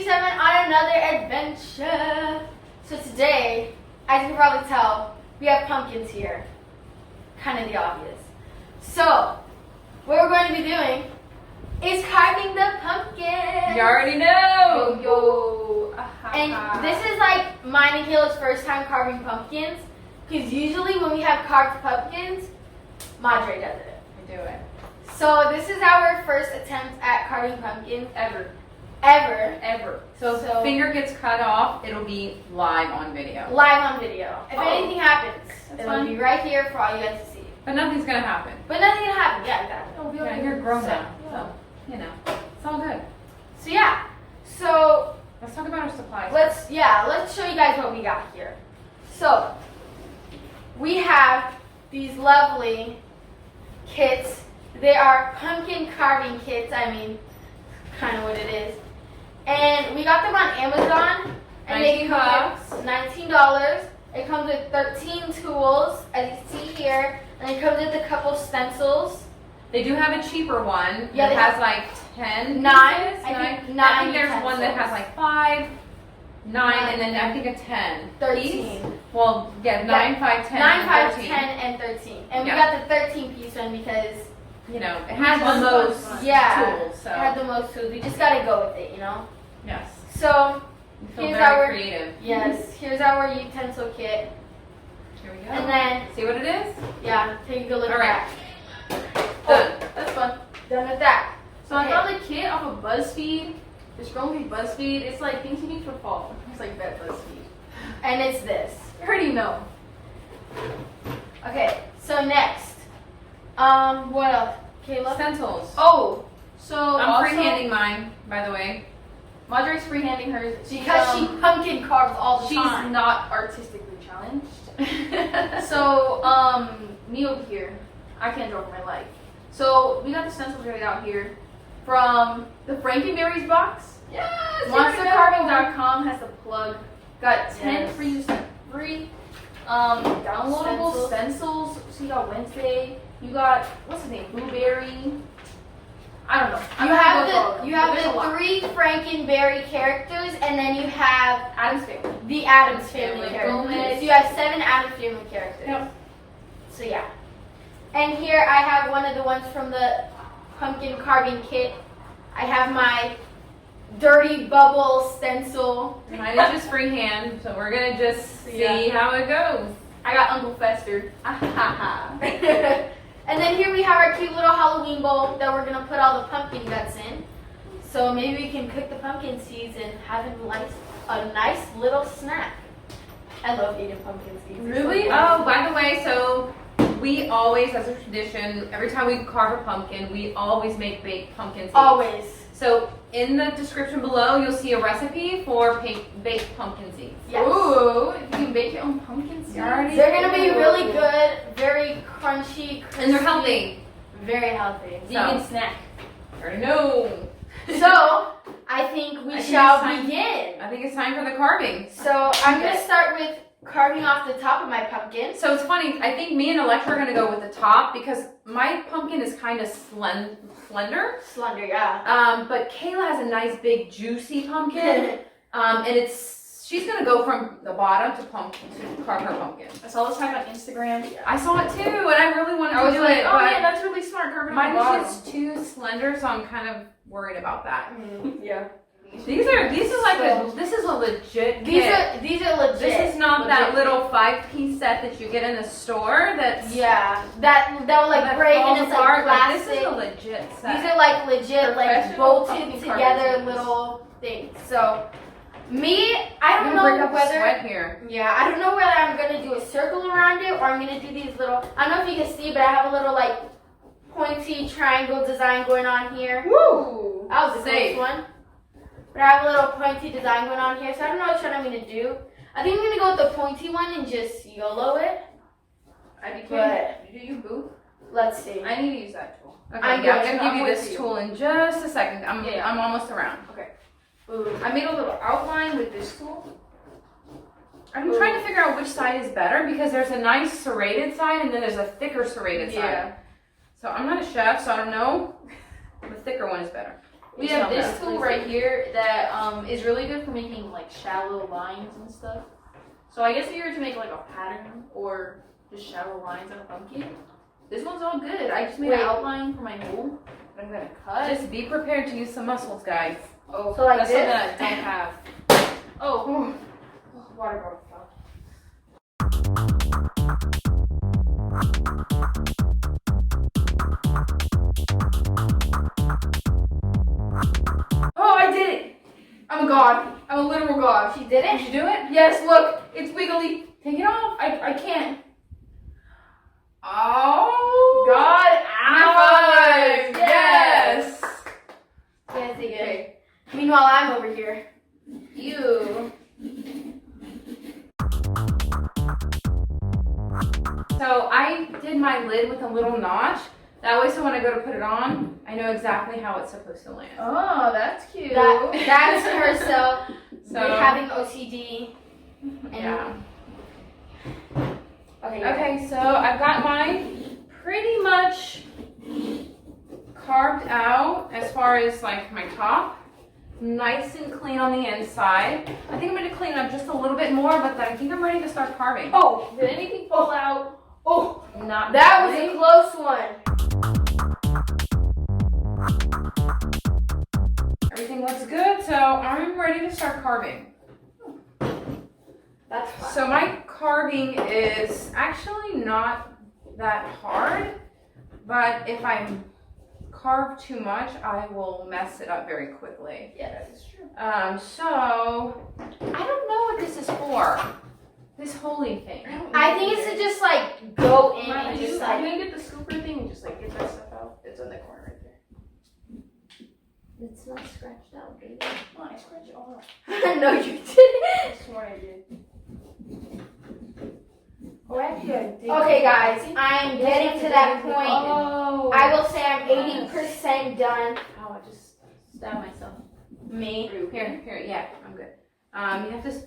57 on another adventure. So today, as you can probably tell, we have pumpkins here. Kind of the obvious. So, what we're going to be doing is carving the pumpkin. You already know. Yo. And this is like mine and Kayla's first time carving pumpkins. Because usually when we have carved pumpkins, Madre does it. I do it. So this is our first attempt at carving pumpkins Ever. So if So- a finger gets cut off, it'll be live on video. live on video. If anything happens, That's it'll fine. be right here for all you guys to see. But nothing's gonna happen. But nothing will happen. Yeah, exactly. Yeah, you're grown So- now. So, you know, it's all good. So yeah. So Let's talk about our supplies. let's show you guys what we got here. So we have these lovely kits. They are pumpkin carving kits. I mean, kind of what it is. And we got them on Amazon. And they come with $19. It comes with 13 tools, as you see here. And it comes with a couple stencils. They do have a cheaper one. Yeah, that they has like 10 Nine. pieces. I think I think 9 there's one that has like 5, 9, and then I think a 10. 13. Piece. Well, yeah, 9, 5, 10, 9, 5, 13. 10, and 13. And Yeah. we got the 13 piece one because You know, it has the most tools. it So had the most tools. We just gotta go with it, you know? yes, So, we feel here's very our- creative. yes, here's our utensil kit. Here we go. And then, See what it is? yeah, take a good look All at right. that. Done. That's fun. Done with that. So Okay. I found the kit off of BuzzFeed. It's from BuzzFeed. It's like things you need for fall. It's like that BuzzFeed. And it's this. You already know. Okay, so next. What else? Kayla? Stencils. Oh, So I'm also, freehanding mine, by the way. Madre's freehanding hers. because she pumpkin carves all the she's time. not artistically challenged. So me over here, I can't draw for my life. So we got the stencils right out here from the Frankenberries box. Yes! MonsterCarving.com has the plug. Got 10 Yes. free downloadable stencils. So you got Wednesday. You got what's his name? Blueberry. I don't know. I'm You not have gonna go through all of them, you but have there's a lot. the 3 Frankenberry characters, and then you have Addams Family. the Addams Family Family. characters. Gomez. You have 7 Addams Family characters. Yep. So yeah. And here I have one of the ones from the pumpkin carving kit. I have my dirty bubble stencil. Mine is just freehand, so we're gonna just see Yeah. how it goes. I got Uncle Fester. And then here we have our cute little Halloween bowl that we're gonna put all the pumpkin guts in. So maybe we can cook the pumpkin seeds and have a nice little snack. I love eating pumpkin seeds. They're so Really? good. Oh, by the way, so we always, as a tradition, every time we carve a pumpkin, we always make baked pumpkin seeds. Always. So in the description below, you'll see a recipe for baked pumpkin seeds. Yes. Ooh, you can bake your own pumpkin seeds. They're gonna be really good, very crunchy, crispy, And they're healthy. very healthy. Vegan snack. You already know. So I think we I think shall it's time. begin. I think it's time for the carving. So I'm gonna Okay. start with carving off the top of my pumpkin. So it's funny, I think me and Elektra are gonna go with the top because my pumpkin is kind of slender. Slender, yeah. But Kayla has a nice big juicy pumpkin. And she's gonna go from the bottom to carve her pumpkin. I saw this hack on Instagram. I saw it too, and I really wanted I to was do like, it, oh but yeah, that's really smart carving on mine the is bottom. just too slender, so I'm kind of worried about that. Yeah. These are like So- this is a legit These kit. are legit. This is not that Legit. little 5-piece set that you get in the store that's Yeah. That will like that break falls and it's like apart. Like, plastic. this is a legit set. These are like legit, like Professional bolted pumpkin together carving little things. So me, I I'm don't gonna break know up the whether. sweat here. Yeah, I don't know whether I'm gonna do a circle around it or I'm gonna do these little. I don't know if you can see, but I have a little like pointy triangle design going on here. Woo! That was the Safe. first one. But I have a little pointy design going on here, so I don't know which one I'm gonna do. I think I'm gonna go with the pointy one and just YOLO it. But do you boo? let's see. I need to use that tool. Okay, I'm yeah, good. I'm gonna I'm give you with this you. tool in just a second. I'm Yeah. I'm almost around. Ooh. I made a little outline with this tool. I'm trying to figure out which side is better because there's a nice serrated side and then there's a thicker serrated side. So I'm not a chef, so I don't know. The thicker one is better. We have this tool right here that is really good for making like shallow lines and stuff. So I guess if you were to make like a pattern or just shallow lines on a pumpkin, this one's all good. I just made an outline for my hole that I'm gonna cut. Just be prepared to use some muscles, guys. Oh, so like that's this? something I don't have. Oh, water bottle fell. Oh, I did it! I'm a god. I'm a literal god. She did Did it? you do it? Yes, look, it's wiggly. Take it off. I can't. Oh. God, High five. Yes. Yes, they Okay. good. Meanwhile, I'm over here. You. So I did my lid with a little notch. That way, so when I go to put it on, I know exactly how it's supposed to land. Oh, that's cute. That's herself So having OCD. And yeah. Okay, So I've got mine pretty much carved out as far as like my top. Nice and clean on the inside. I think I'm going to clean it up just a little bit more, but then I think I'm ready to start carving. Oh, Did anything fall out? oh, Not that was really. a close one. Everything looks good, so I'm ready to start carving. That's fine. So my carving is actually not that hard, but if I carve too much, I will mess it up very quickly. Yeah, that is true. So I don't know what this is for. This holy thing. I think it's to just like go in Mom, and you just can like. you get the scooper thing and just like get that stuff out? It's in the corner right there. It's not scratched out, baby. Oh, I scratched it all up. No, you didn't. I swear I did. Oh, actually, I did. Okay, guys, I am getting to that point. Oh. I will say I'm 80% done. Oh, I just stabbed myself. Me. Here, yeah, I'm good.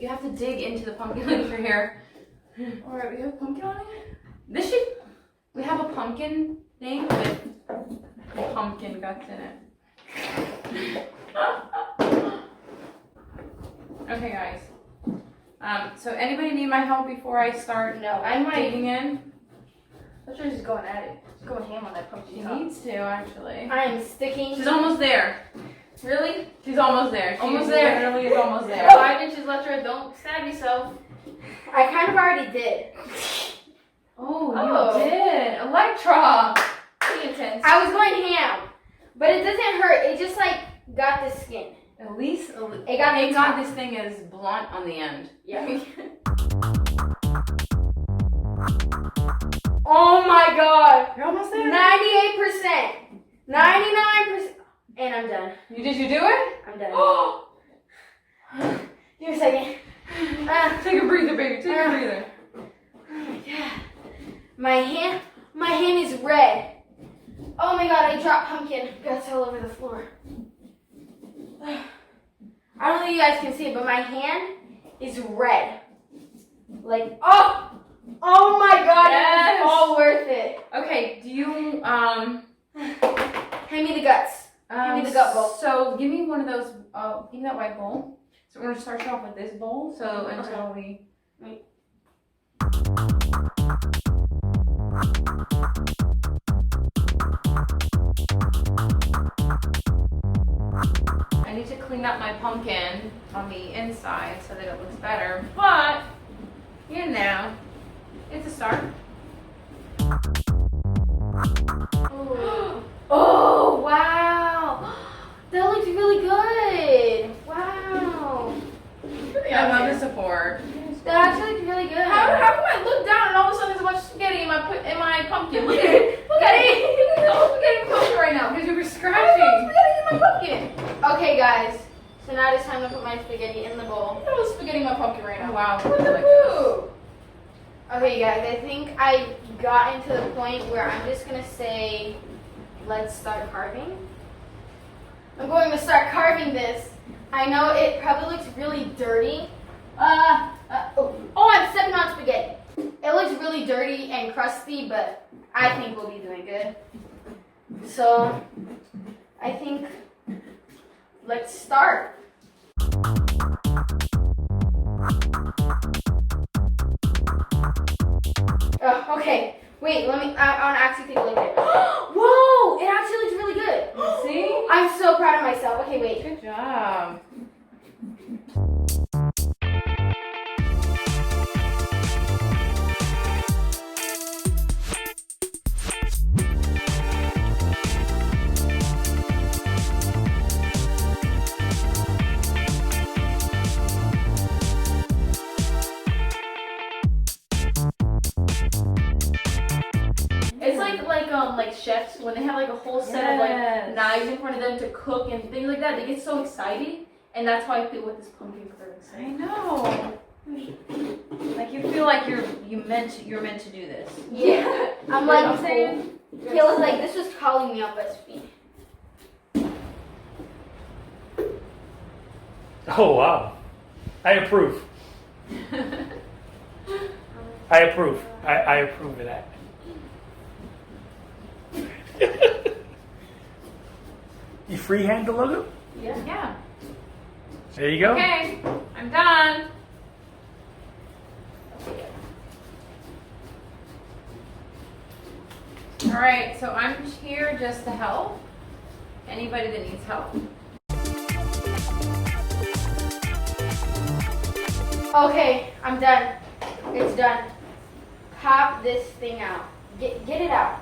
You have to dig into the pumpkin with your hair. All right, we have pumpkin on it. We have a pumpkin thing with pumpkin guts in it. Okay, guys. So anybody need my help before I start No, I might. digging in? Let's just going at it. Just going ham on that pumpkin. She top. needs to, actually. I am sticking. She's almost there. Really? She's almost there. She Almost there. literally is almost there. 5 inches, Elektra. Don't stab yourself. I kind of already did. Oh, Oh. you did. Elektra. Pretty intense. I was going ham, but it doesn't hurt. It just like got the skin. At least It got the thank top. God this thing is blunt on the end. Yeah. Oh my god. You're almost there. 98%. 99%. And I'm done. Did you do it? I'm done. Oh! Give me a second. Take a breather, baby. Take a breather. Oh my god. My hand is red. Oh my god, I dropped pumpkin guts all over the floor. I don't know if you guys can see it, but my hand is red. Like, oh my god, Yes. it was all worth it. Okay, do you Hand me the guts. Give me the gut bowl. So give me one of those. Give me that white bowl. So we're gonna start you off with this bowl. So until we. Wait. I need to clean up my pumpkin on the inside so that it looks better. But you know, it's a start. Oh, wow. That looks really good. Wow. I love the support. That actually looks really good. How come I look down and all of a sudden there's a bunch of spaghetti in my pumpkin? Look at it. Look at it. Look at all the spaghetti in my pumpkin right now. Because you were There's scratching. no spaghetti in my pumpkin. Okay, guys. So now it's time to put my spaghetti in the bowl. Look at all the spaghetti in my pumpkin right now. Wow. What the Like poo? Okay, guys. I think I got into the point where I'm just going to say, let's start carving. I'm going to start carving this. I know it probably looks really dirty. I'm stepping on spaghetti. It looks really dirty and crusty, but I think we'll be doing good. So, I think let's start. Okay, wait, I want to actually take a look at it. Whoa, it actually looks really good. See? I'm so proud of myself. Okay, wait. Good job. It's like chefs when they have like a whole set of like knives in front of them to cook and things like that. They get so excited, and that's why I feel with this pumpkin carving I set. know. Like you feel like you're meant to do this. Yeah. I'm You know like, what I'm saying? Kayla's like, this was calling me on BuzzFeed. Oh, wow. I approve. I approve. I approve of that. You freehand the logo? Yeah. There you go. Okay, I'm done. All right, so I'm here just to help anybody that needs help. Okay, I'm done. It's done. Pop this thing out. Get it out.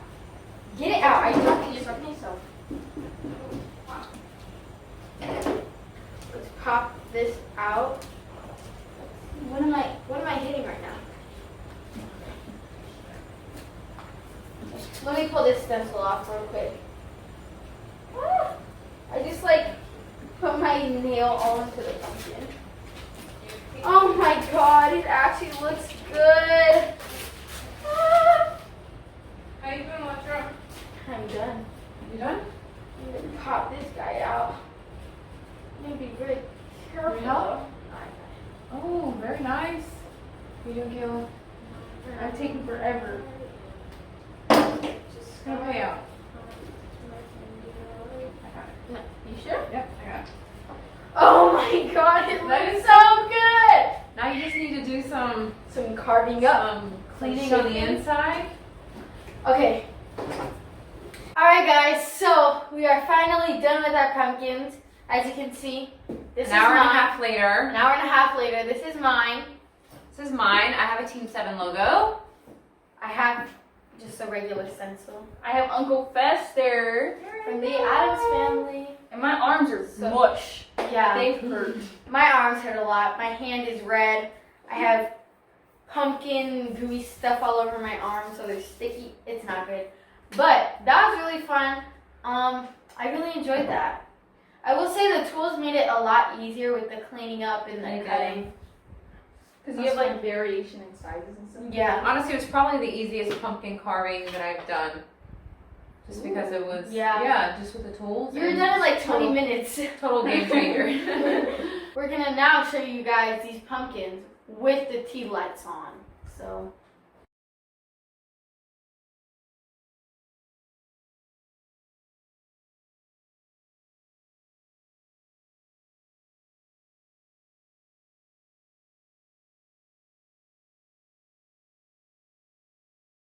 Get it out. I don't think you're myself. Let's pop this out. What am I hitting right now? Let me pull this stencil off real quick. Ah, I just like put my nail all into the pumpkin. Oh my god, it actually looks good. Ah, How you doing, Elektra? I'm done. You done? I'm gonna pop this guy out. I'm gonna be very careful. Need help? though. Oh, very nice. You doing, Kayla? I'm taking forever. It's gonna pay out. No, you sure? Yep, I got it. Oh my god, it That looks is- so good! Now you just need to do some Some carving up. cleaning on the shaping. inside. Okay. Alright guys, so we are finally done with our pumpkins. As you can see, this An hour is and a mine. half later. An hour and a half later, this is mine. This is mine. I have a Team 7 logo. I have just a regular stencil. I have Uncle Fester, From the Addams family. and my arms are So- mush. Yeah. They hurt. My arms hurt a lot. My hand is red. I have pumpkin gooey stuff all over my arms, so they're sticky. It's not good. But that was really fun. I really enjoyed that. I will say the tools made it a lot easier with the cleaning up and They the did. cutting. Because you have like variation in sizes and stuff. Yeah. Honestly, it was probably the easiest pumpkin carving that I've done. Just because it was, Yeah. just with the tools. You were and done in like 20 total- minutes. Total game changer. We're gonna now show you guys these pumpkins with the tea lights on. So.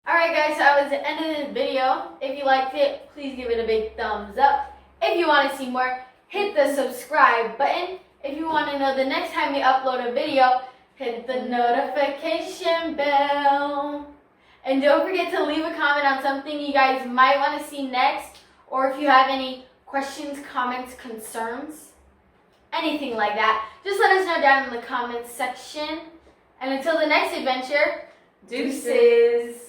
Alright guys, so that was the end of this video. If you liked it, please give it a big thumbs up. If you want to see more, hit the subscribe button. If you want to know the next time we upload a video, hit the notification bell. And don't forget to leave a comment on something you guys might want to see next, or if you have any questions, comments, concerns, anything like that, just let us know down in the comments section. And until the next adventure, deuces.